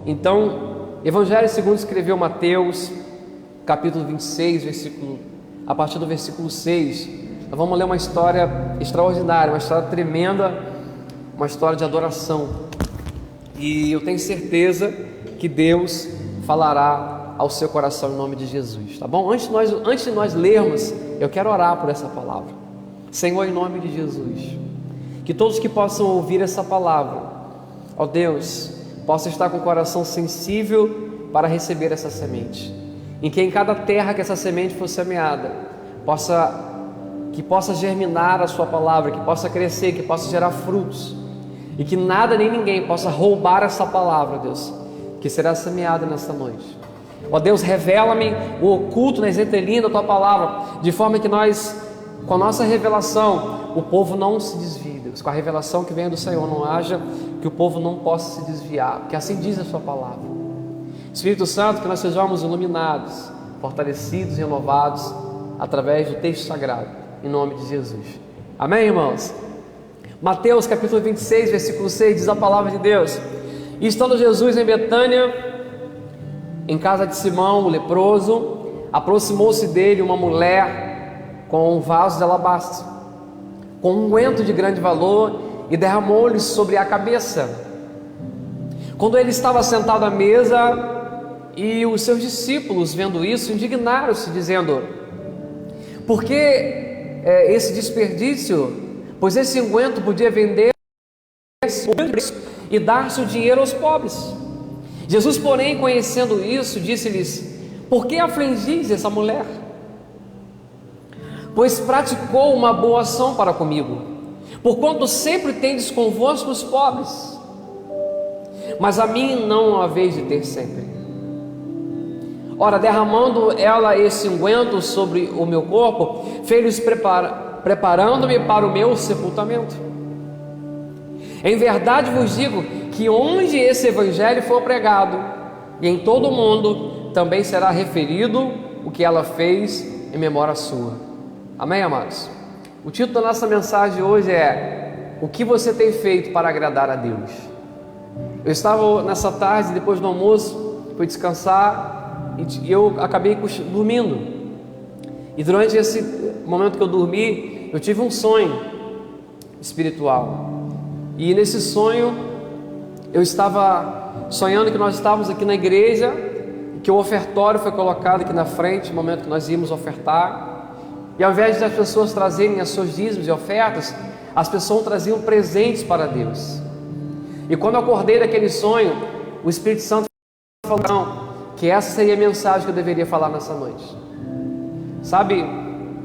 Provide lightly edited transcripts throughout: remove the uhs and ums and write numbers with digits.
Então, Evangelho segundo escreveu Mateus, capítulo 26, a partir do versículo 6, nós vamos ler uma história extraordinária, uma história tremenda, uma história de adoração. E eu tenho certeza que Deus falará ao seu coração em nome de Jesus, tá bom? Antes de nós lermos, eu quero orar por essa palavra. Senhor, em nome de Jesus, que todos que possam ouvir essa palavra, ó Deus, possam estar com o coração sensível para receber essa semente, em que em cada terra que essa semente for semeada, que possa germinar a sua palavra, que possa crescer, que possa gerar frutos, e que nada nem ninguém possa roubar essa palavra, Deus, que será semeada nesta noite. Ó Deus, revela-me o oculto nas entrelinhas da Tua palavra, de forma que nós, com a nossa revelação, o povo não se desvie, Deus, com a revelação que vem do Senhor, não haja que o povo não possa se desviar, porque assim diz a Sua palavra. Espírito Santo, que nós sejamos iluminados, fortalecidos e renovados através do texto sagrado, em nome de Jesus. Amém, irmãos? Mateus capítulo 26, versículo 6, diz a palavra de Deus: E estando Jesus em Betânia, em casa de Simão, o leproso, aproximou-se dele uma mulher com um vaso de alabastro, com um unguento de grande valor, e derramou-lhe sobre a cabeça. Quando ele estava sentado à mesa, e os seus discípulos, vendo isso, indignaram-se, dizendo: Por que esse desperdício? Pois esse unguento podia vender e dar-se o dinheiro aos pobres. Jesus, porém, conhecendo isso, disse-lhes: Por que afligis essa mulher? Pois praticou uma boa ação para comigo, porquanto sempre tendes convosco os pobres, mas a mim não haveis de ter sempre. Ora, derramando ela esse unguento sobre o meu corpo, fez-lhes preparando-me para o meu sepultamento. Em verdade vos digo que onde esse evangelho for pregado, e em todo o mundo, também será referido o que ela fez em memória sua. Amém, amados? O título da nossa mensagem hoje é: O que você tem feito para agradar a Deus? Eu estava nessa tarde, depois do almoço, fui descansar, e eu acabei dormindo. E durante esse momento que eu dormi, eu tive um sonho espiritual. E nesse sonho, eu estava sonhando que nós estávamos aqui na igreja, que o ofertório foi colocado aqui na frente, no momento que nós íamos ofertar. E ao invés das pessoas trazerem as suas dízimos e ofertas, as pessoas traziam presentes para Deus. E quando eu acordei daquele sonho, o Espírito Santo falou que essa seria a mensagem que eu deveria falar nessa noite. Sabe,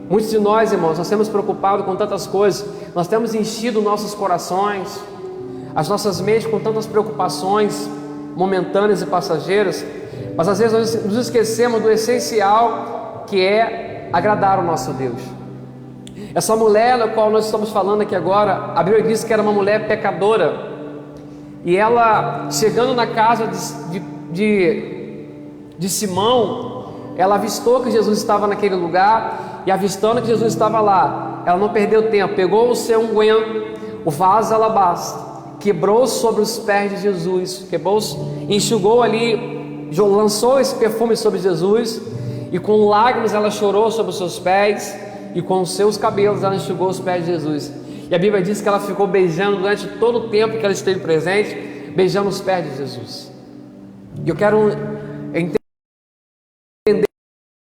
muitos de nós, irmãos, nós temos preocupado com tantas coisas, nós temos enchido nossos corações, as nossas mentes com tantas preocupações momentâneas e passageiras, mas às vezes nós nos esquecemos do essencial, que é agradar o nosso Deus. Essa mulher da qual nós estamos falando aqui agora, a Bíblia diz que era uma mulher pecadora, e ela, chegando na casa de Simão, ela avistou que Jesus estava naquele lugar, e avistando que Jesus estava lá, ela não perdeu tempo, pegou o seu unguento, o vaso de alabastro, quebrou sobre os pés de Jesus, enxugou ali, lançou esse perfume sobre Jesus, e com lágrimas ela chorou sobre os seus pés, e com os seus cabelos ela enxugou os pés de Jesus. E a Bíblia diz que ela ficou beijando durante todo o tempo que ela esteve presente, beijando os pés de Jesus. E eu quero entender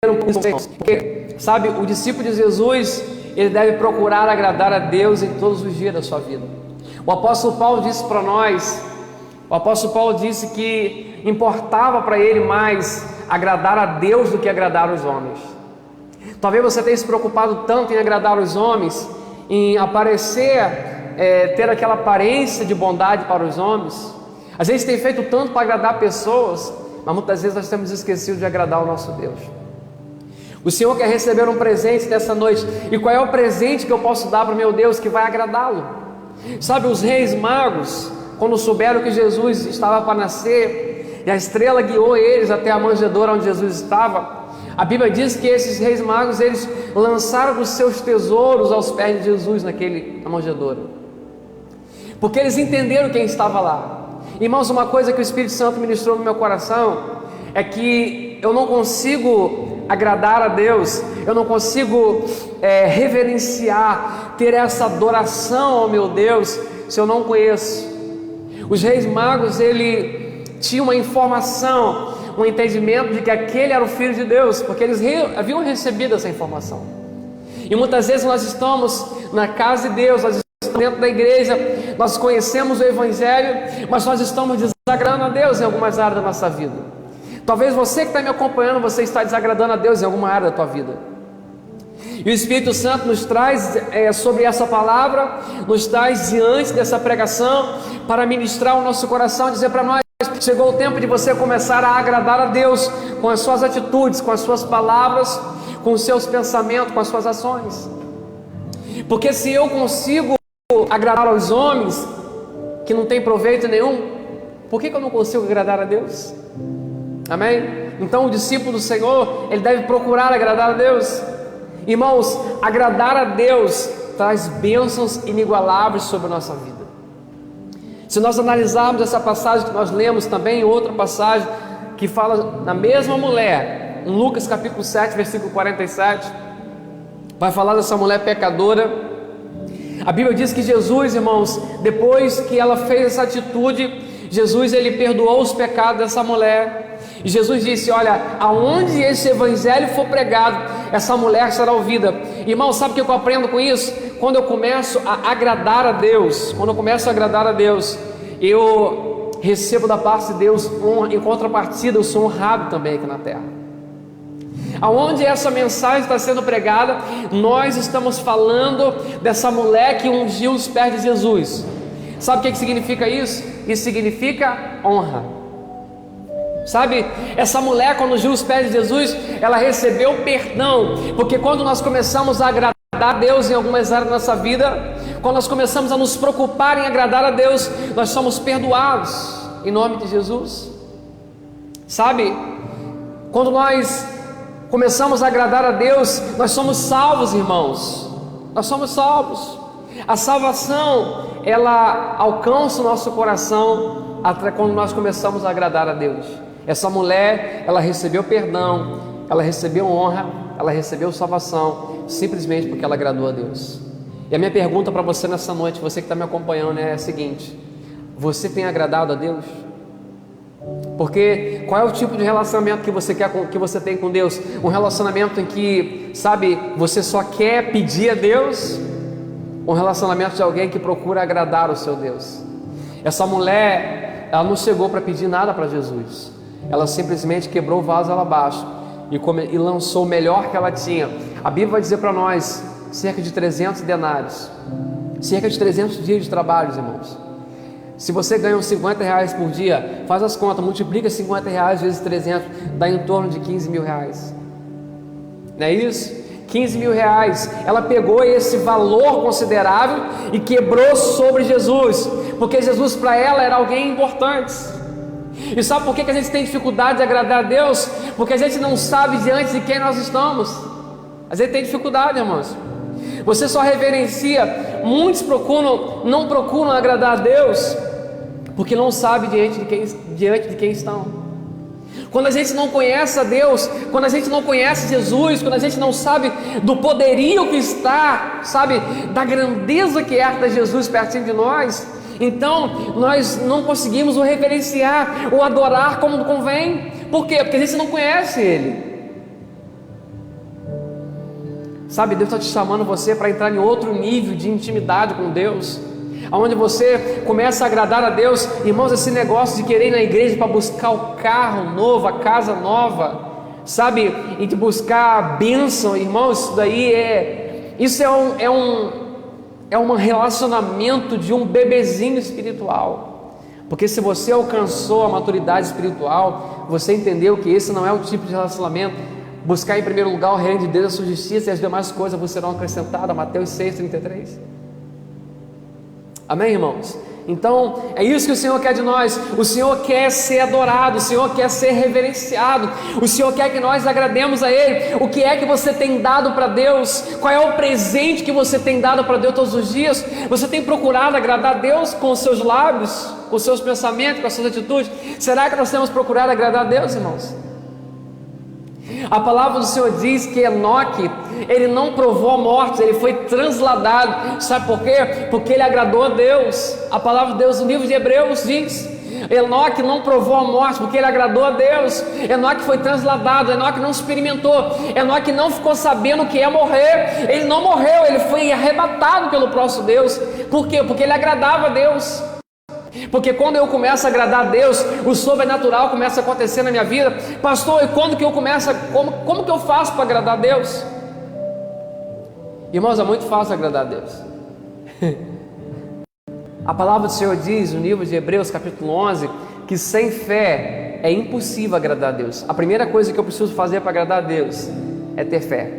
um pouco, porque, sabe, o discípulo de Jesus, ele deve procurar agradar a Deus em todos os dias da sua vida. O apóstolo Paulo disse para nós, que importava para ele mais agradar a Deus do que agradar os homens. Talvez você tenha se preocupado tanto em agradar os homens, em aparecer, ter aquela aparência de bondade para os homens. Às vezes tem feito tanto para agradar pessoas, mas muitas vezes nós temos esquecido de agradar o nosso Deus. O Senhor quer receber um presente nessa noite. E qual é o presente que eu posso dar para o meu Deus que vai agradá-lo? Sabe, os reis magos, quando souberam que Jesus estava para nascer, e a estrela guiou eles até a manjedoura onde Jesus estava, a Bíblia diz que esses reis magos, eles lançaram os seus tesouros aos pés de Jesus na manjedoura, porque eles entenderam quem estava lá. Irmãos, uma coisa que o Espírito Santo ministrou no meu coração é que eu não consigo agradar a Deus, eu não consigo reverenciar, ter essa adoração ao meu Deus, se eu não conheço. Os reis magos, ele tinha uma informação, um entendimento de que aquele era o Filho de Deus, porque eles haviam recebido essa informação. E muitas vezes nós estamos na casa de Deus, nós estamos dentro da igreja, nós conhecemos o Evangelho, mas nós estamos desagradando a Deus em algumas áreas da nossa vida. Talvez você que está me acompanhando, você está desagradando a Deus em alguma área da tua vida. E o Espírito Santo nos traz sobre essa palavra, nos traz diante dessa pregação, para ministrar o nosso coração, dizer para nós: chegou o tempo de você começar a agradar a Deus com as suas atitudes, com as suas palavras, com os seus pensamentos, com as suas ações. Porque se eu consigo agradar aos homens, que não tem proveito nenhum, por que eu não consigo agradar a Deus? Amém? Então o discípulo do Senhor, ele deve procurar agradar a Deus. Irmãos, agradar a Deus traz bênçãos inigualáveis sobre a nossa vida. Se nós analisarmos essa passagem que nós lemos também, outra passagem que fala da mesma mulher, em Lucas capítulo 7, versículo 47, vai falar dessa mulher pecadora. A Bíblia diz que Jesus, irmãos, depois que ela fez essa atitude, Jesus, ele perdoou os pecados dessa mulher. E Jesus disse: olha, aonde esse evangelho for pregado, essa mulher será ouvida. Irmão, sabe o que eu aprendo com isso? Quando eu começo a agradar a Deus, eu recebo da parte de Deus honra, em contrapartida eu sou honrado também aqui na terra. Aonde essa mensagem está sendo pregada, nós estamos falando dessa mulher que ungiu os pés de Jesus. Sabe o que significa isso? Isso significa honra. Sabe, essa mulher, quando ungiu os pés de Jesus, ela recebeu perdão, porque quando nós começamos a agradar a Deus em algumas áreas da nossa vida, quando nós começamos a nos preocupar em agradar a Deus, nós somos perdoados, em nome de Jesus. Sabe, quando nós começamos a agradar a Deus, nós somos salvos, irmãos, nós somos salvos. A salvação, ela alcança o nosso coração até quando nós começamos a agradar a Deus. Essa mulher, ela recebeu perdão, ela recebeu honra, ela recebeu salvação, simplesmente porque ela agradou a Deus. E a minha pergunta para você nessa noite, você que está me acompanhando, é a seguinte: você tem agradado a Deus? Porque qual é o tipo de relacionamento que você quer, que você tem com Deus? Um relacionamento em que, sabe, você só quer pedir a Deus? Um relacionamento de alguém que procura agradar o seu Deus? Essa mulher, ela não chegou para pedir nada para Jesus. Ela simplesmente quebrou o vaso alabastro e lançou o melhor que ela tinha. A Bíblia vai dizer para nós, cerca de 300 denários, cerca de 300 dias de trabalho, irmãos. Se você ganha uns 50 reais por dia, faz as contas, multiplica 50 reais vezes 300, dá em torno de 15 mil reais. Não é isso? 15 mil reais. Ela pegou esse valor considerável e quebrou sobre Jesus, porque Jesus para ela era alguém importante. E sabe por que a gente tem dificuldade de agradar a Deus? Porque a gente não sabe diante de quem nós estamos. A gente tem dificuldade, irmãos. Você só reverencia. Muitos não procuram agradar a Deus porque não sabe diante de quem estão. Quando a gente não conhece a Deus, quando a gente não conhece Jesus, quando a gente não sabe do poderio que está, sabe, da grandeza que é Jesus pertinho de nós, então nós não conseguimos o reverenciar, o adorar como convém. Por quê? Porque a gente não conhece Ele. Sabe, Deus está te chamando você para entrar em outro nível de intimidade com Deus, onde você começa a agradar a Deus. Irmãos, esse negócio de querer ir na igreja para buscar o carro novo, a casa nova, sabe, e de buscar a bênção, irmãos, isso daí é um relacionamento de um bebezinho espiritual. Porque se você alcançou a maturidade espiritual, você entendeu que esse não é o tipo de relacionamento. Buscar em primeiro lugar o reino de Deus, a sua justiça, e as demais coisas vos serão acrescentadas. Mateus 6,33. Amém, irmãos? Então, é isso que o Senhor quer de nós. O Senhor quer ser adorado, o Senhor quer ser reverenciado, o Senhor quer que nós agrademos a Ele. O que é que você tem dado para Deus? Qual é o presente que você tem dado para Deus todos os dias? Você tem procurado agradar a Deus com os seus lábios, com os seus pensamentos, com as suas atitudes? Será que nós temos procurado agradar a Deus, irmãos? A palavra do Senhor diz que Enoque, ele não provou a morte, ele foi transladado. Sabe por quê? Porque ele agradou a Deus. A palavra de Deus no livro de Hebreus diz: Enoque não provou a morte porque ele agradou a Deus. Enoque foi transladado, Enoque não experimentou, Enoque não ficou sabendo o que é morrer. Ele não morreu, ele foi arrebatado pelo próprio Deus. Por quê? Porque ele agradava a Deus. Porque quando eu começo a agradar a Deus, o sobrenatural começa a acontecer na minha vida. Pastor, e quando que eu começo como que eu faço para agradar a Deus? Irmãos, é muito fácil agradar a Deus. A palavra do Senhor diz no livro de Hebreus capítulo 11 que sem fé é impossível agradar a Deus. A primeira coisa que eu preciso fazer para agradar a Deus é ter fé,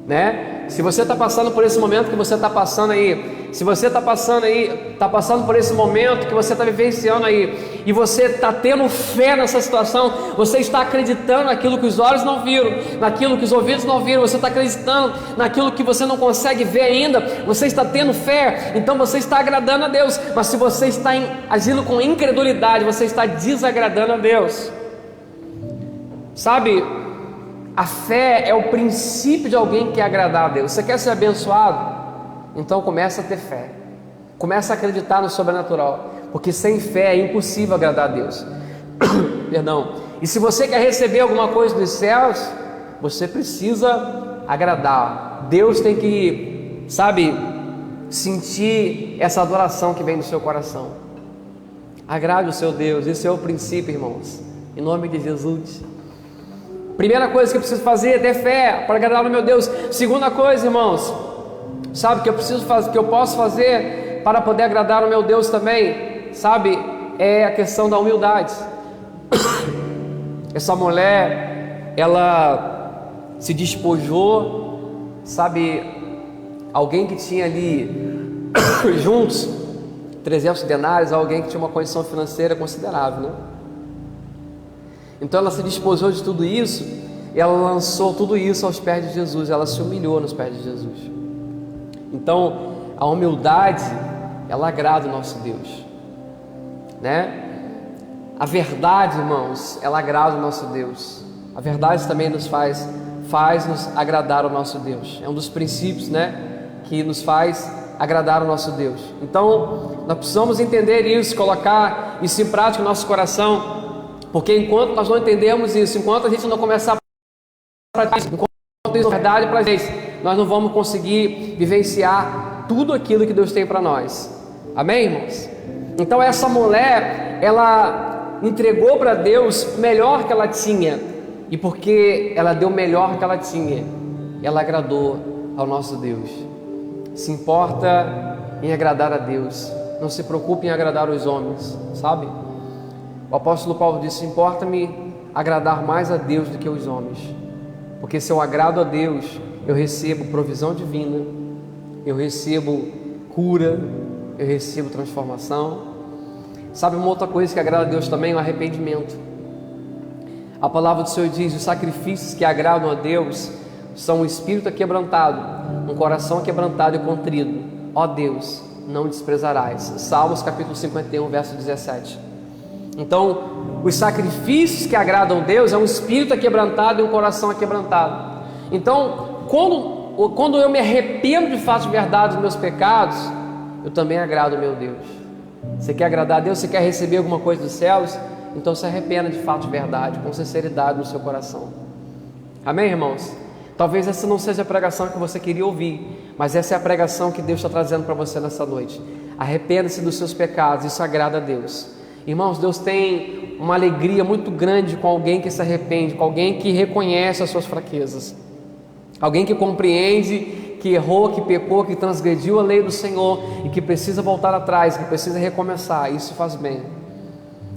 né? Se você está passando por esse momento que você está passando aí, se você está passando por esse momento que você está vivenciando aí, e você está tendo fé nessa situação, você está acreditando naquilo que os olhos não viram, naquilo que os ouvidos não viram, você está acreditando naquilo que você não consegue ver ainda, você está tendo fé, então você está agradando a Deus. Mas se você está agindo com incredulidade, você está desagradando a Deus. Sabe, a fé é o princípio de alguém que quer agradar a Deus. Você quer ser abençoado? Então começa a ter fé, começa a acreditar no sobrenatural, porque sem fé é impossível agradar a Deus. Perdão. E se você quer receber alguma coisa dos céus, você precisa agradar. Deus tem que, sabe, sentir essa adoração que vem do seu coração. Agrade o seu Deus. Esse é o princípio, irmãos, em nome de Jesus. Primeira coisa que eu preciso fazer é ter fé para agradar o meu Deus. Segunda coisa, irmãos, sabe, que eu preciso fazer, que eu posso fazer para poder agradar o meu Deus também, sabe, é a questão da humildade. Essa mulher, ela se despojou, sabe, alguém que tinha ali juntos 300 denários, alguém que tinha uma condição financeira considerável, né? Então ela se despojou de tudo isso, e ela lançou tudo isso aos pés de Jesus, ela se humilhou nos pés de Jesus. Então a humildade, ela agrada o nosso Deus, né? A verdade, irmãos, ela agrada o nosso Deus. A verdade também nos faz nos agradar o nosso Deus. É um dos princípios, né, que nos faz agradar o nosso Deus. Então nós precisamos entender isso, colocar isso em prática no nosso coração. Porque enquanto nós não entendemos isso, enquanto a gente não começar a praticar isso, enquanto isso é verdade para a gente, nós não vamos conseguir vivenciar tudo aquilo que Deus tem para nós. Amém, irmãos? Então essa mulher, ela entregou para Deus melhor que ela tinha, e porque ela deu o melhor que ela tinha, ela agradou ao nosso Deus. Se importa em agradar a Deus, não se preocupe em agradar os homens, sabe? O apóstolo Paulo disse: importa-me agradar mais a Deus do que os homens, porque se eu agrado a Deus, eu recebo provisão divina, eu recebo cura, eu recebo transformação. Sabe uma outra coisa que agrada a Deus também? O arrependimento. A palavra do Senhor diz: os sacrifícios que agradam a Deus são um espírito quebrantado, um coração quebrantado e contrito. Ó Deus, não desprezarás. Salmos capítulo 51, verso 17. Então, os sacrifícios que agradam a Deus é um espírito aquebrantado e um coração aquebrantado. Então, quando eu me arrependo de fato de verdade dos meus pecados, eu também agrado o meu Deus. Você quer agradar a Deus? Você quer receber alguma coisa dos céus? Então se arrependa de fato de verdade, com sinceridade no seu coração. Amém, irmãos? Talvez essa não seja a pregação que você queria ouvir, mas essa é a pregação que Deus está trazendo para você nessa noite. Arrependa-se dos seus pecados, isso agrada a Deus. Irmãos, Deus tem uma alegria muito grande com alguém que se arrepende, com alguém que reconhece as suas fraquezas, alguém que compreende que errou, que pecou, que transgrediu a lei do Senhor e que precisa voltar atrás, que precisa recomeçar. Isso faz bem,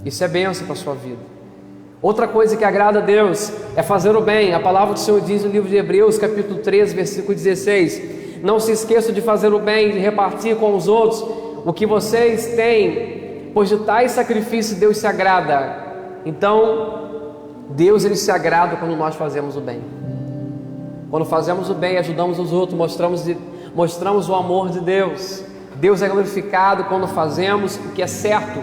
isso é bênção para a sua vida. Outra coisa que agrada a Deus é fazer o bem. A palavra do Senhor diz no livro de Hebreus capítulo 13, versículo 16: não se esqueça de fazer o bem, de repartir com os outros o que vocês têm, pois de tais sacrifícios Deus se agrada. Então, Deus ele se agrada quando nós fazemos o bem. Quando fazemos o bem, ajudamos os outros, mostramos o amor de Deus. Deus é glorificado quando fazemos o que é certo.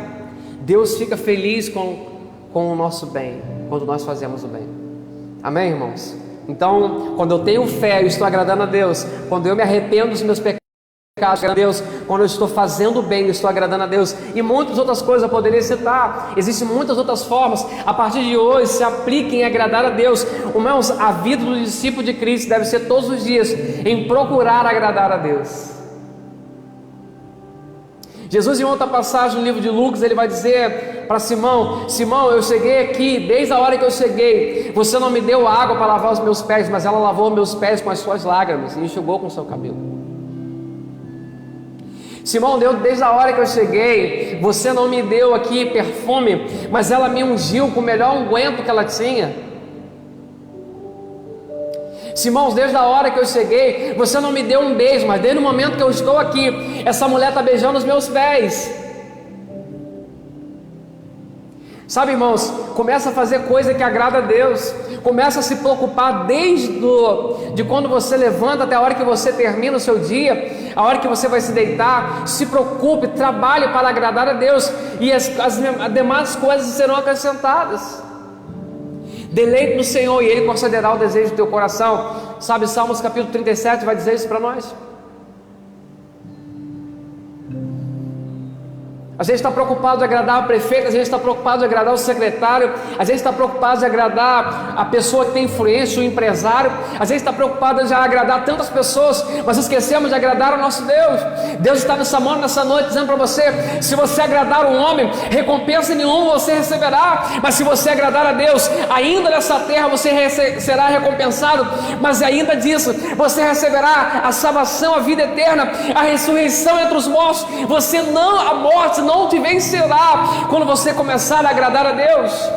Deus fica feliz com o nosso bem, quando nós fazemos o bem. Amém, irmãos? Então, quando eu tenho fé, eu estou agradando a Deus. Quando eu me arrependo dos meus pecados, a Deus, quando eu estou fazendo bem, eu estou agradando a Deus. E muitas outras coisas eu poderia citar. Existem muitas outras formas. A partir de hoje, se apliquem em agradar a Deus. Irmãos, a vida do discípulo de Cristo deve ser todos os dias em procurar agradar a Deus. Jesus, em outra passagem no livro de Lucas, ele vai dizer para Simão: Simão, eu cheguei aqui, desde a hora que eu cheguei, você não me deu água para lavar os meus pés, mas ela lavou meus pés com as suas lágrimas e enxugou com o seu cabelo. Simão, desde a hora que eu cheguei, você não me deu aqui perfume, mas ela me ungiu com o melhor unguento que ela tinha. Simão, desde a hora que eu cheguei, você não me deu um beijo, mas desde o momento que eu estou aqui, essa mulher está beijando os meus pés. Sabe, irmãos, começa a fazer coisa que agrada a Deus. Começa a se preocupar de quando você levanta até a hora que você termina o seu dia, a hora que você vai se deitar. Se preocupe, trabalhe para agradar a Deus, e as demais coisas serão acrescentadas. Deleite no Senhor e Ele concederá o desejo do teu coração. Sabe, Salmos capítulo 37 vai dizer isso para nós. A gente está preocupado de agradar o prefeito, a gente está preocupado de agradar o secretário, a gente está preocupado de agradar a pessoa que tem influência, o empresário, a gente está preocupado de agradar tantas pessoas, mas esquecemos de agradar o nosso Deus. Deus está nessa noite dizendo para você: se você agradar um homem, recompensa nenhuma você receberá, mas se você agradar a Deus, ainda nessa terra você será recompensado, mas ainda disso, você receberá a salvação, a vida eterna, a ressurreição entre os mortos. A morte não te vencerá quando você começar a agradar a Deus.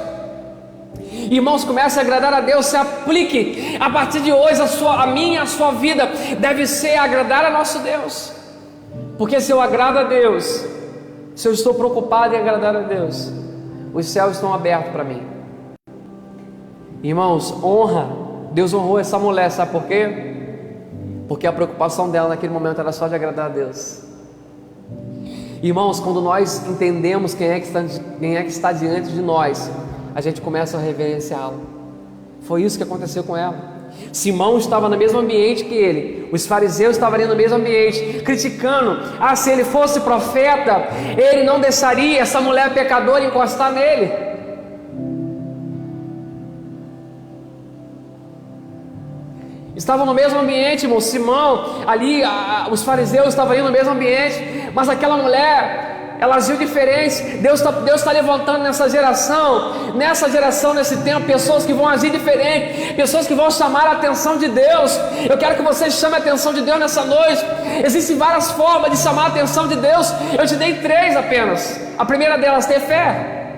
Irmãos, comece a agradar a Deus, se aplique. A partir de hoje, a minha, a sua vida deve ser agradar a nosso Deus. Porque se eu agrado a Deus, se eu estou preocupado em agradar a Deus, os céus estão abertos para mim. Irmãos, honra. Deus honrou essa mulher, sabe por quê? Porque a preocupação dela naquele momento era só de agradar a Deus. Irmãos, quando nós entendemos quem é que está diante de nós, a gente começa a reverenciá-lo. Foi isso que aconteceu com ela. Simão estava no mesmo ambiente que ele, os fariseus estavam ali no mesmo ambiente, criticando: se ele fosse profeta, ele não deixaria essa mulher pecadora encostar nele. Estavam no mesmo ambiente, irmão. Simão, ali, os fariseus estavam ali no mesmo ambiente, mas aquela mulher, ela agiu diferente. Deus está levantando nessa geração, nesse tempo, pessoas que vão agir diferente, pessoas que vão chamar a atenção de Deus. Eu quero que você chame a atenção de Deus nessa noite. Existem várias formas de chamar a atenção de Deus. Eu te dei 3 apenas. A primeira delas, ter fé.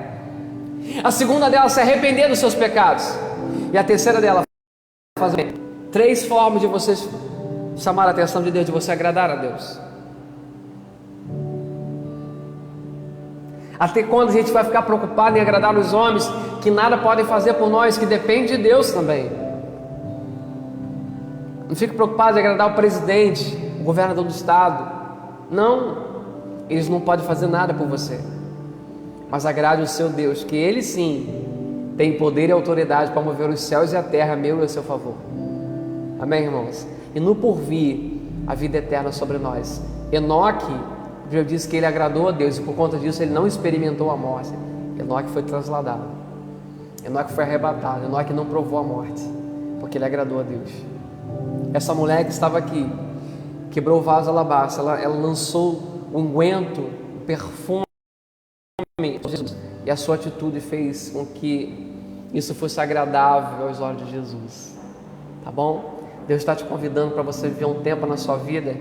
A segunda delas, se arrepender dos seus pecados. E a terceira delas, fazer bem. 3 formas de você chamar a atenção de Deus, de você agradar a Deus. Até quando a gente vai ficar preocupado em agradar os homens, que nada podem fazer por nós, que depende de Deus também? Não fique preocupado em agradar o presidente, o governador do estado. Não, eles não podem fazer nada por você. Mas agrade o seu Deus, que Ele sim tem poder e autoridade para mover os céus e a terra, meu e a seu favor. Amém, irmãos? E no porvir, a vida eterna sobre nós. Enoque, já disse que ele agradou a Deus, e por conta disso ele não experimentou a morte. Enoque foi transladado, Enoque foi arrebatado, Enoque não provou a morte, porque ele agradou a Deus. Essa mulher que estava aqui, quebrou o vaso alabastro, ela lançou o unguento, o perfume, e a sua atitude fez com que isso fosse agradável aos olhos de Jesus. Tá bom? Deus está te convidando para você viver um tempo na sua vida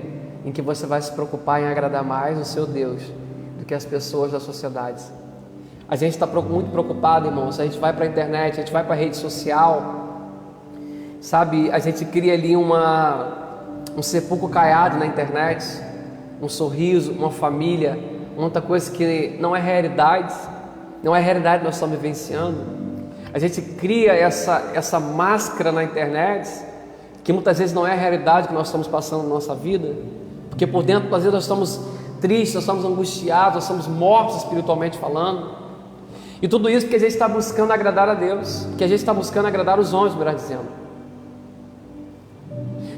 em que você vai se preocupar em agradar mais o seu Deus do que as pessoas da sociedade. A gente está muito preocupado, irmãos. A gente vai para a internet, a gente vai para a rede social, sabe? A gente cria ali um sepulcro caiado na internet. um sorriso, uma família, muita coisa que não é realidade, não é realidade que nós estamos vivenciando. A gente cria essa máscara na internet, que muitas vezes não é a realidade que nós estamos passando na nossa vida, porque por dentro, às vezes, nós estamos tristes, nós estamos angustiados, nós estamos mortos espiritualmente falando. E tudo isso porque a gente está buscando agradar a Deus, que a gente está buscando agradar os homens, melhor dizendo.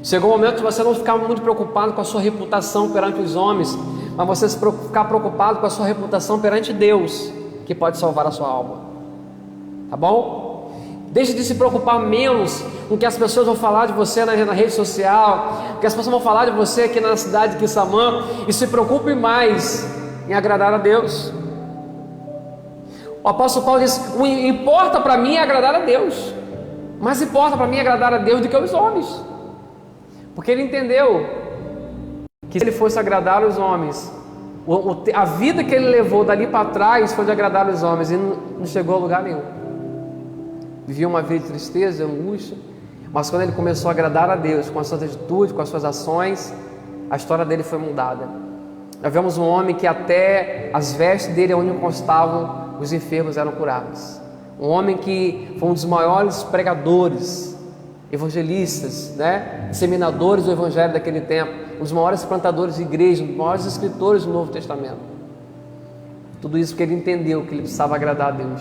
Chegou o momento de você não ficar muito preocupado com a sua reputação perante os homens, mas você ficar preocupado com a sua reputação perante Deus, que pode salvar a sua alma. Tá bom? Deixe de se preocupar menos com o que as pessoas vão falar de você na rede social, o que as pessoas vão falar de você aqui na cidade de Quissamã, e se preocupe mais em agradar a Deus. O apóstolo Paulo diz: o importa para mim é agradar a Deus, mas importa para mim agradar a Deus do que aos homens, porque ele entendeu que se ele fosse agradar os homens, a vida que ele levou dali para trás foi de agradar os homens, e não chegou a lugar nenhum. Vivia uma vida de tristeza, de angústia, mas quando ele começou a agradar a Deus com as suas atitudes, com as suas ações, a história dele foi mudada. Nós vemos um homem que até as vestes dele, onde encostavam, os enfermos eram curados. Um homem que foi um dos maiores pregadores, evangelistas, disseminadores do evangelho daquele tempo, um dos maiores plantadores de igreja, um dos maiores escritores do Novo Testamento. Tudo isso porque ele entendeu que ele precisava agradar a Deus.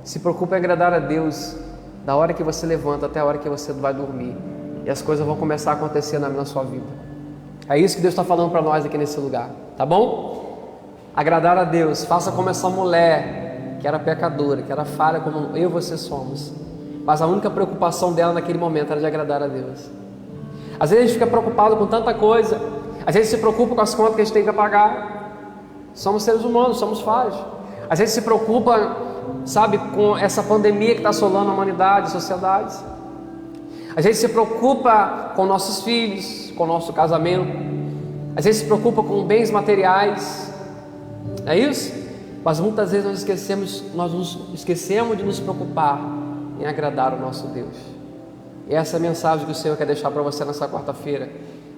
Se preocupe em agradar a Deus da hora que você levanta até a hora que você vai dormir, e as coisas vão começar a acontecer na sua vida. É isso que Deus está falando para nós aqui nesse lugar, tá bom? Agradar a Deus. Faça como essa mulher que era pecadora, que era falha como eu e você somos, mas a única preocupação dela naquele momento era de agradar a Deus. Às vezes a gente fica preocupado com tanta coisa, às vezes se preocupa com as contas que a gente tem que pagar. Somos seres humanos, somos falhos. Às vezes se preocupa, com essa pandemia que está assolando a humanidade, a sociedade. Às vezes se preocupa com nossos filhos, com o nosso casamento. Às vezes se preocupa com bens materiais. É isso? Mas muitas vezes nós nos esquecemos de nos preocupar em agradar o nosso Deus. E essa é a mensagem que o Senhor quer deixar para você nessa quarta-feira.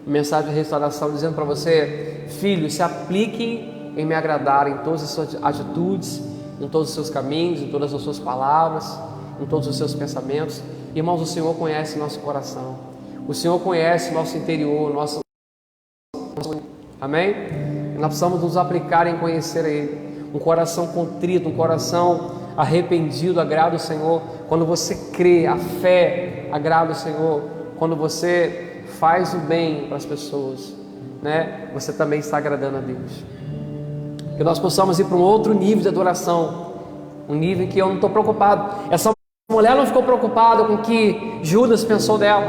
Mensagem de restauração, dizendo para você: filhos, se apliquem em me agradar em todas as suas atitudes, em todos os seus caminhos, em todas as suas palavras, em todos os seus pensamentos. Irmãos, o Senhor conhece nosso coração, o Senhor conhece nosso interior, nosso... Amém? E nós precisamos nos aplicar em conhecer a Ele. Um coração contrito, um coração arrependido agrada o Senhor. Quando você crê, a fé agrada o Senhor. Quando você faz o bem para as pessoas, você também está agradando a Deus. Que nós possamos ir para um outro nível de adoração, um nível em que eu não estou preocupado. Essa mulher não ficou preocupada com o que Judas pensou dela,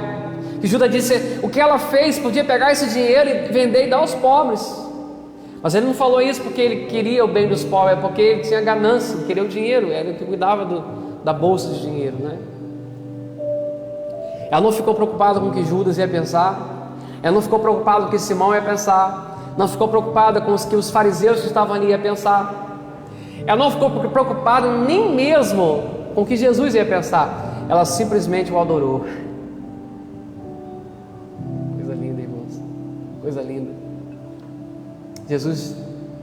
que Judas disse: o que ela fez, podia pegar esse dinheiro e vender e dar aos pobres. Mas ele não falou isso porque ele queria o bem dos pobres, é porque ele tinha ganância, ele queria o dinheiro, era ele que cuidava da bolsa de dinheiro, Ela não ficou preocupada com o que Judas ia pensar, ela não ficou preocupada com o que Simão ia pensar, não ficou preocupada com os que os fariseus que estavam ali iam pensar, ela não ficou preocupada nem mesmo com o que Jesus ia pensar, ela simplesmente o adorou. Coisa linda, irmãos, coisa linda. Jesus,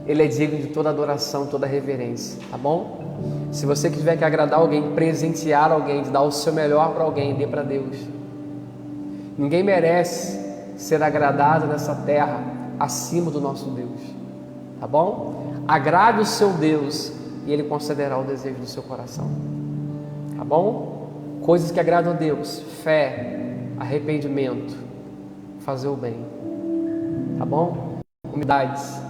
Ele é digno de toda adoração, toda reverência, tá bom? Se você tiver que agradar alguém, presentear alguém, dar o seu melhor para alguém, dê para Deus. Ninguém merece ser agradado nessa terra acima do nosso Deus, tá bom? Agrade o seu Deus e Ele concederá o desejo do seu coração, tá bom? Coisas que agradam a Deus: fé, arrependimento, fazer o bem, tá bom? Humildades,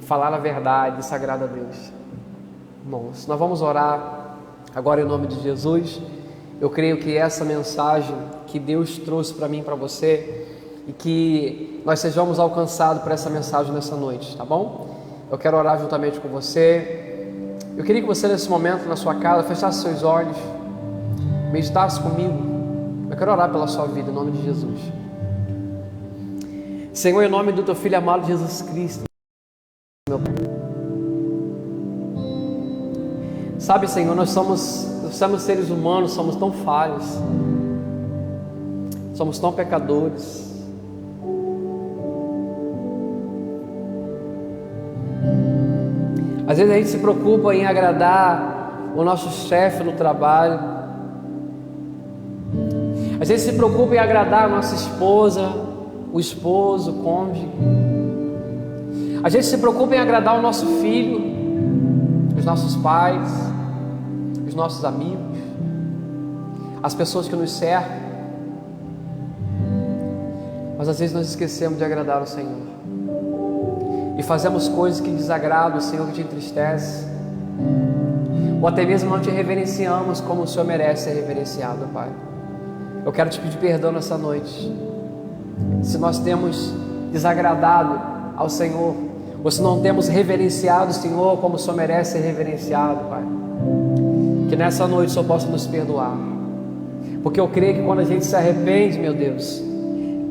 falar a verdade, isso agrada a Deus. Irmãos, nós vamos orar agora em nome de Jesus. Eu creio que essa mensagem que Deus trouxe para mim e para você, e que nós sejamos alcançados por essa mensagem nessa noite, tá bom? Eu quero orar juntamente com você. Eu queria que você nesse momento na sua casa fechasse seus olhos, meditasse comigo. Eu quero orar pela sua vida em nome de Jesus. Senhor, em nome do Teu Filho amado Jesus Cristo, meu Pai. Sabe, Senhor, nós somos seres humanos, somos tão falhos, somos tão pecadores. Às vezes a gente se preocupa em agradar o nosso chefe no trabalho. Às vezes se preocupa em agradar a nossa esposa, o esposo, o cônjuge. Às vezes se preocupa em agradar o nosso filho, os nossos pais, os nossos amigos, as pessoas que nos cercam. Mas às vezes nós esquecemos de agradar o Senhor e fazemos coisas que desagradam o Senhor, que te entristece, ou até mesmo não te reverenciamos como o Senhor merece ser reverenciado, Pai. Eu quero te pedir perdão nessa noite, se nós temos desagradado ao Senhor, ou se não temos reverenciado o Senhor como o Senhor merece ser reverenciado, Pai. Que nessa noite o Senhor possa nos perdoar, porque eu creio que quando a gente se arrepende, meu Deus,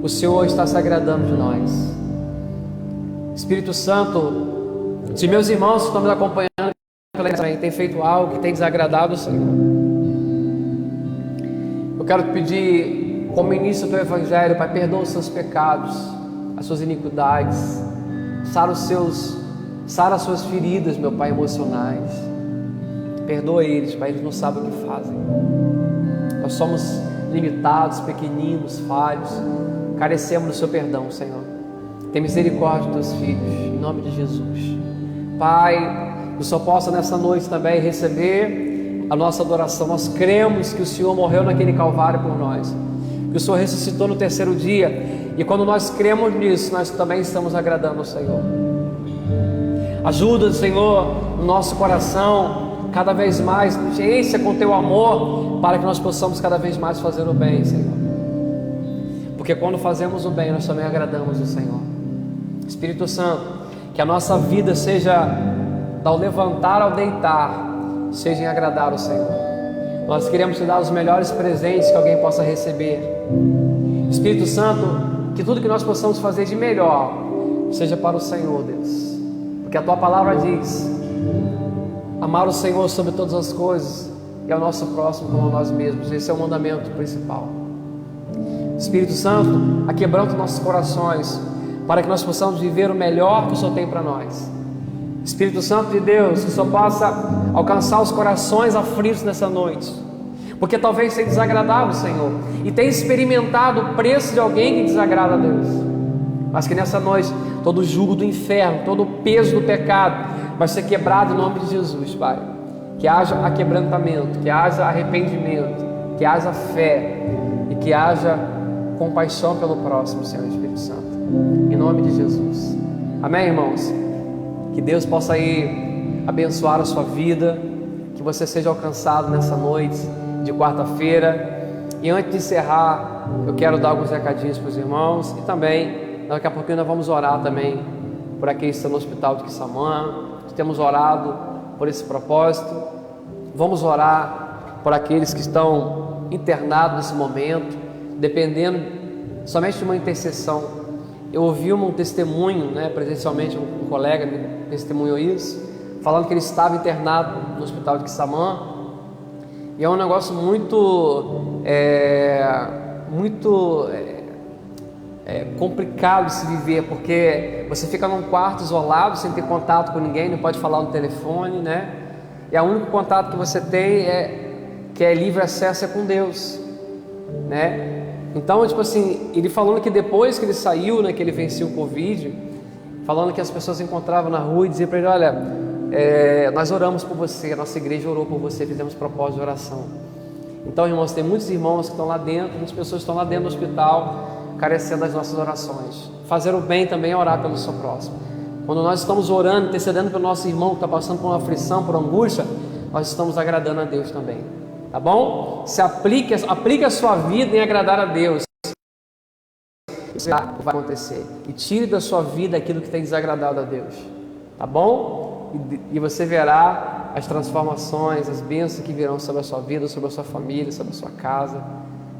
o Senhor está se agradando de nós. Espírito Santo, se meus irmãos que estão me acompanhando pela internet têm feito algo que tem desagradado o Senhor, eu quero te pedir, como início do teu Evangelho, Pai, perdoa os seus pecados, as suas iniquidades, sara as suas feridas, meu Pai, emocionais. Perdoa eles, Pai, eles não sabem o que fazem. Nós somos limitados, pequeninos, falhos, carecemos do seu perdão, Senhor. Tem misericórdia dos teus filhos, em nome de Jesus. Pai, que o Senhor possa nessa noite também receber a nossa adoração. Nós cremos que o Senhor morreu naquele Calvário por nós, que o Senhor ressuscitou no terceiro dia, e quando nós cremos nisso, nós também estamos agradando ao Senhor. Ajuda, Senhor, no nosso coração, cada vez mais, encha com teu amor, para que nós possamos cada vez mais fazer o bem, Senhor. Porque quando fazemos o bem, nós também agradamos o Senhor. Espírito Santo, que a nossa vida seja, ao levantar, ao deitar, seja em agradar o Senhor. Nós queremos te dar os melhores presentes que alguém possa receber. Espírito Santo, que tudo que nós possamos fazer de melhor seja para o Senhor, Deus. Porque a tua palavra diz: amar o Senhor sobre todas as coisas e ao nosso próximo como a nós mesmos. Esse é o mandamento principal. Espírito Santo, aquebranta nossos corações para que nós possamos viver o melhor que o Senhor tem para nós. Espírito Santo de Deus, que o Senhor possa alcançar os corações aflitos nessa noite, porque talvez tenha desagradado o Senhor e tenha experimentado o preço de alguém que desagrada a Deus, mas que nessa noite todo o jugo do inferno, todo o peso do pecado vai ser quebrado em nome de Jesus, Pai. Que haja aquebrantamento, que haja arrependimento, que haja fé e que haja compaixão pelo próximo, Senhor Espírito Santo, em nome de Jesus. Amém, irmãos? Que Deus possa aí abençoar a sua vida, que você seja alcançado nessa noite de quarta-feira. E antes de encerrar, eu quero dar alguns recadinhos para os irmãos, e também, daqui a pouquinho nós vamos orar também por aqueles que estão no hospital de Quissamã. Temos orado por esse propósito. Vamos orar por aqueles que estão internados nesse momento, dependendo somente de uma intercessão. Eu ouvi um testemunho, presencialmente, um colega me testemunhou isso, falando que ele estava internado no hospital de Quissamã, e é um negócio muito complicado de se viver, porque você fica num quarto isolado, sem ter contato com ninguém, não pode falar no telefone, e o único contato que você tem que é livre acesso com Deus, Então, ele falando que depois que ele saiu, que ele venceu o Covid, falando que as pessoas encontravam na rua e diziam para ele: olha, nós oramos por você, a nossa igreja orou por você, fizemos propósito de oração. Então, irmãos, tem muitos irmãos que estão lá dentro, muitas pessoas que estão lá dentro do hospital, carecendo das nossas orações. Fazer o bem também é orar pelo seu próximo. Quando nós estamos orando, intercedendo pelo nosso irmão que está passando por uma aflição, por angústia, nós estamos agradando a Deus também. Tá bom? Se aplique a sua vida em agradar a Deus. Isso vai acontecer. E tire da sua vida aquilo que tem desagradado a Deus. Tá bom? E você verá as transformações, as bênçãos que virão sobre a sua vida, sobre a sua família, sobre a sua casa.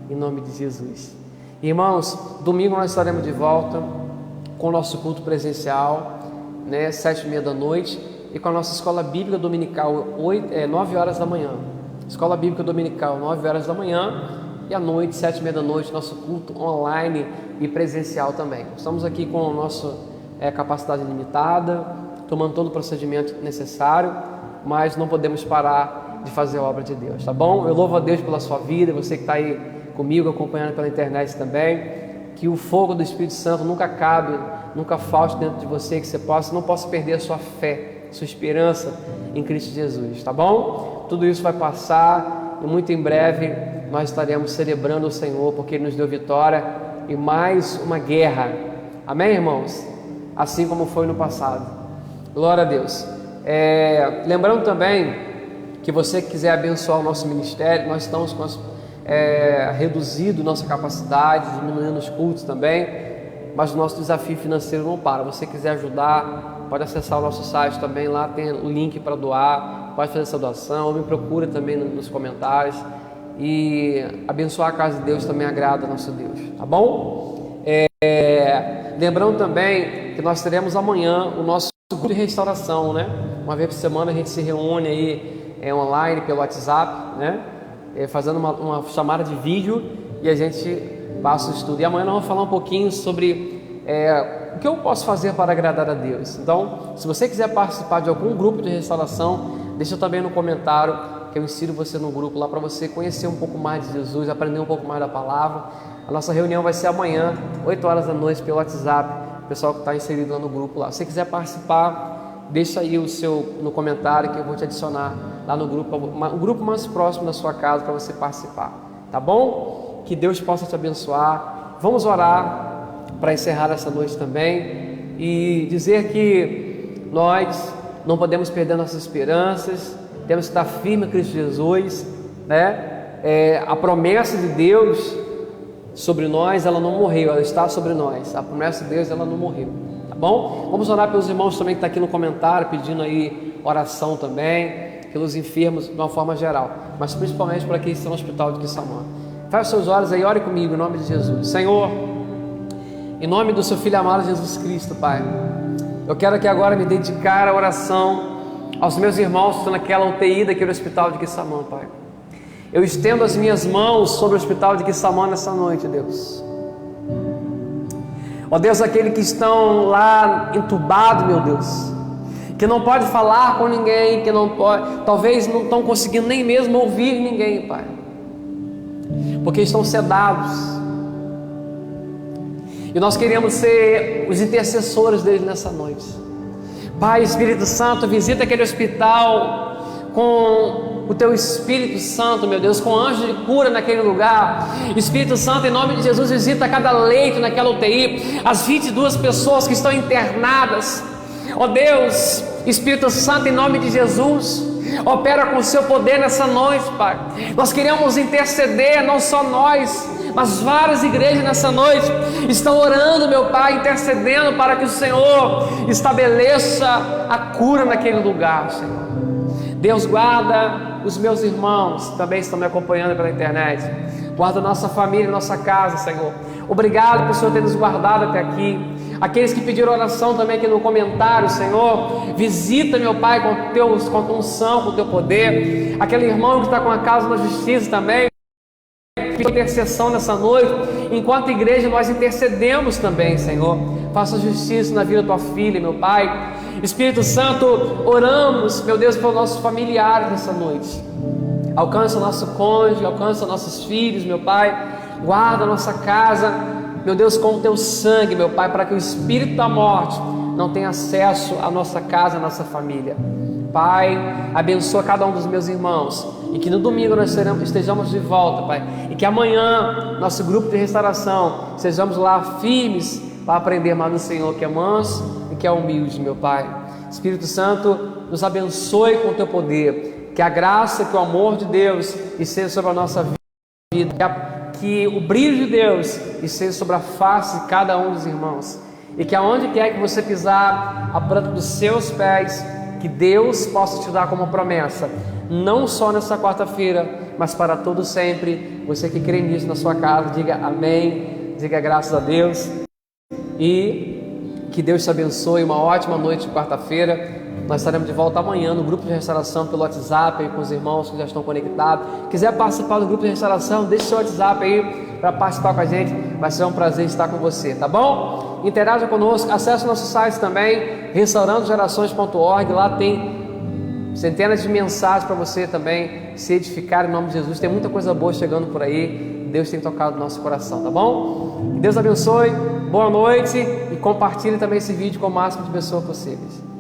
Em nome de Jesus. Irmãos, domingo nós estaremos de volta com o nosso culto presencial, 7h30 da noite, e com a nossa escola bíblica dominical, 9 horas da manhã. Escola Bíblica Dominical, 9 horas da manhã, e à noite, 7h30 da noite, nosso culto online e presencial também. Estamos aqui com a nossa capacidade limitada, tomando todo o procedimento necessário, mas não podemos parar de fazer a obra de Deus, tá bom? Eu louvo a Deus pela sua vida, você que está aí comigo, acompanhando pela internet também, que o fogo do Espírito Santo nunca acabe, nunca falte dentro de você, que você não possa perder a sua fé, sua esperança em Cristo Jesus, tá bom? Tudo isso vai passar e muito em breve nós estaremos celebrando o Senhor, porque Ele nos deu vitória e mais uma guerra, amém, irmãos? Assim como foi no passado, glória a Deus. Lembrando também que você que quiser abençoar o nosso ministério, nós estamos com reduzido nossa capacidade, diminuindo os cultos também, mas o nosso desafio financeiro não para. Se você quiser ajudar, pode acessar o nosso site também, lá tem o link para doar, pode fazer essa doação, ou me procura também nos comentários. E abençoar a casa de Deus também agrada a nosso Deus, tá bom? Lembrando também que nós teremos amanhã o nosso grupo de restauração, né? Uma vez por semana a gente se reúne aí online pelo WhatsApp, né? Fazendo uma chamada de vídeo e a gente passa o estudo. E amanhã nós vamos falar um pouquinho sobre o que eu posso fazer para agradar a Deus. Então, se você quiser participar de algum grupo de restauração, deixa também no comentário, que eu insiro você no grupo lá para você conhecer um pouco mais de Jesus, aprender um pouco mais da palavra. A nossa reunião vai ser amanhã, 8 horas da noite, pelo WhatsApp. O pessoal que está inserido lá no grupo lá. Se você quiser participar, deixa aí no comentário que eu vou te adicionar lá no grupo, o grupo mais próximo da sua casa para você participar, tá bom? Que Deus possa te abençoar. Vamos orar para encerrar essa noite também e dizer que nós não podemos perder nossas esperanças, temos que estar firme em Cristo Jesus, né? A promessa de Deus sobre nós, ela não morreu, ela está sobre nós. A promessa de Deus, ela não morreu, tá bom? Vamos orar pelos irmãos também que estão aqui no comentário, pedindo aí oração também, pelos enfermos de uma forma geral, mas principalmente para aqueles que estão no hospital de Quissamã. Feche seus olhos aí, ore comigo em nome de Jesus. Senhor, em nome do seu Filho amado Jesus Cristo, Pai, eu quero aqui agora me dedicar à oração aos meus irmãos que estão naquela UTI daquele hospital de Quissamã, Pai. Eu estendo as minhas mãos sobre o hospital de Quissamã nessa noite, Deus. Ó Deus, aqueles que estão lá entubados, meu Deus, que não pode falar com ninguém, que não pode, talvez não estão conseguindo nem mesmo ouvir ninguém, Pai, porque estão sedados. E nós queremos ser os intercessores deles nessa noite. Pai, Espírito Santo, visita aquele hospital com o Teu Espírito Santo, meu Deus, com anjo de cura naquele lugar. Espírito Santo, em nome de Jesus, visita cada leito naquela UTI, as 22 pessoas que estão internadas. Ó Deus, Espírito Santo, em nome de Jesus, opera com o Seu poder nessa noite, Pai. Nós queremos interceder, não só nós, mas várias igrejas nessa noite estão orando, meu Pai, intercedendo para que o Senhor estabeleça a cura naquele lugar, Senhor. Deus, guarda os meus irmãos, também estão me acompanhando pela internet. Guarda nossa família, nossa casa, Senhor. Obrigado por o Senhor ter nos guardado até aqui. Aqueles que pediram oração também aqui no comentário, Senhor, visita, meu Pai, com tua unção, com o Teu poder. Aquele irmão que está com a causa na justiça também, intercessão nessa noite. Enquanto igreja nós intercedemos também, Senhor. Faça justiça na vida da Tua filha, meu Pai. Espírito Santo, oramos, meu Deus, pelos nossos familiares nessa noite. Alcança o nosso cônjuge, alcança nossos filhos, meu Pai. Guarda a nossa casa, meu Deus, com o Teu sangue, meu Pai, para que o espírito da morte não tenha acesso à nossa casa, à nossa família. Pai, abençoa cada um dos meus irmãos, e que no domingo nós estejamos de volta, Pai, e que amanhã, nosso grupo de restauração, sejamos lá firmes para aprender mais do Senhor, que é manso e que é humilde, meu Pai. Espírito Santo, nos abençoe com o Teu poder, que a graça, que o amor de Deus esteja sobre a nossa vida, que o brilho de Deus esteja sobre a face de cada um dos irmãos, e que aonde quer que você pisar a planta dos seus pés, que Deus possa te dar como promessa, não só nessa quarta-feira, mas para todo sempre. Você que crê nisso na sua casa, diga amém, diga graças a Deus, e que Deus te abençoe. Uma ótima noite de quarta-feira. Nós estaremos de volta amanhã no grupo de restauração pelo WhatsApp aí com os irmãos que já estão conectados. Quiser participar do grupo de restauração, deixe seu WhatsApp aí para participar com a gente. Vai ser um prazer estar com você, tá bom? interaja conosco, acesse o nosso site também, restaurandogerações.org. Lá tem centenas de mensagens para você também se edificar em nome de Jesus. Tem muita coisa boa chegando por aí. Deus tem tocado no nosso coração, tá bom? Que Deus abençoe, boa noite e compartilhe também esse vídeo com o máximo de pessoas possíveis.